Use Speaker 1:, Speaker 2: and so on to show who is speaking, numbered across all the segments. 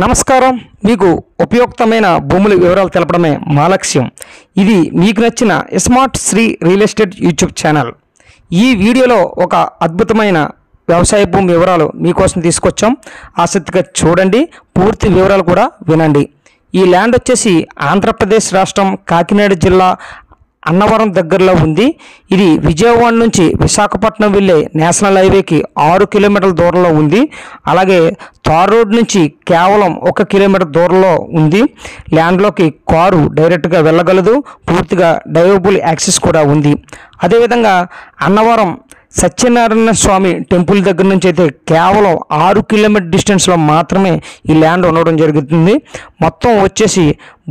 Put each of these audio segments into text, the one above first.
Speaker 1: నమస్కారం. మీకు ఉపయుక్తమైన భూముల వివరాలు తెలపడమే మా లక్ష్యం. ఇది మీకు నచ్చిన smart Sri real estate YouTube channel. ఈ వీడియోలో ఒక అద్భుతమైన వ్యవసాయ భూమి వివరాలు మీకోసం తీసుకొచ్చాం. ఆసక్తిగా చూడండి, పూర్తి వివరాలు కూడా వినండి. ఈ ల్యాండ్ వచ్చేసి ఆంధ్రప్రదేశ్ రాష్ట్రం కాకినాడ జిల్లా అన్నవరం దగ్గరలో ఉంది. ఇది విజయవాడ నుంచి విశాఖపట్నం వెళ్ళే నేషనల్ హైవేకి 6 కిలోమీటర్ల దూరంలో ఉంది. అలాగే తార్ రోడ్ నుంచి కేవలం 1 కిలోమీటర్ దూరంలో ఉంది. ల్యాండ్లోకి కారు డైరెక్ట్గా వెళ్ళగలదు. పూర్తిగా డ్రైవబుల్ యాక్సెస్ కూడా ఉంది. అదేవిధంగా అన్నవరం సత్యనారాయణ స్వామి టెంపుల్ దగ్గర నుంచి అయితే కేవలం 6 కిలోమీటర్ డిస్టెన్స్లో మాత్రమే ఈ ల్యాండ్ ఉండడం జరుగుతుంది. మొత్తం వచ్చేసి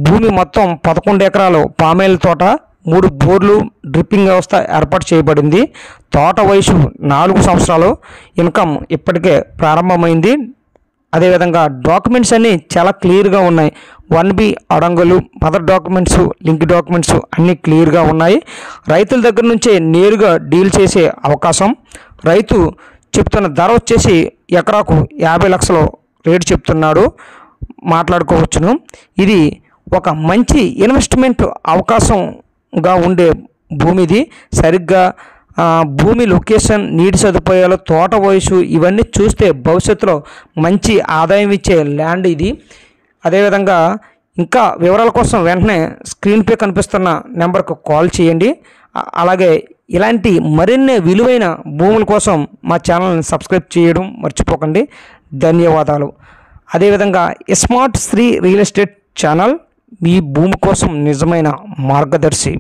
Speaker 1: భూమి మొత్తం 11 ఎకరాలు పామాయిల్ తోట, 3 బోర్లు, డ్రిప్పింగ్ వ్యవస్థ ఏర్పాటు చేయబడింది. తోట వయసు 4 సంవత్సరాలు. ఇన్కమ్ ఇప్పటికే ప్రారంభమైంది. అదేవిధంగా డాక్యుమెంట్స్ అన్నీ చాలా క్లియర్గా ఉన్నాయి. 1B అడంగులు, మదర్ డాక్యుమెంట్స్, లింక్ డాక్యుమెంట్స్ అన్నీ క్లియర్గా ఉన్నాయి. రైతుల దగ్గర నుంచే నేరుగా డీల్ చేసే అవకాశం. రైతు చెప్తున్న ధర వచ్చేసి ఎకరాకు 50 లక్షలు రేటు చెప్తున్నాడు. మాట్లాడుకోవచ్చును. ఇది ఒక మంచి ఇన్వెస్ట్మెంట్ అవకాశంగా ఉండే భూమి. ఇది సరిగ్గా భూమి లొకేషన్, నీటి సదుపాయాలు, తోట వయసు ఇవన్నీ చూస్తే భవిష్యత్తులో మంచి ఆదాయం ఇచ్చే ల్యాండ్ ఇది. అదేవిధంగా ఇంకా వివరాల కోసం వెంటనే స్క్రీన్పై కనిపిస్తున్న నెంబర్కు కాల్ చేయండి. అలాగే ఇలాంటి మరిన్ని విలువైన భూముల కోసం మా ఛానల్ని సబ్స్క్రైబ్ చేయడం మర్చిపోకండి. ధన్యవాదాలు. అదేవిధంగా smart Sri real estate channel మీ భూమి కోసం నిజమైన మార్గదర్శి.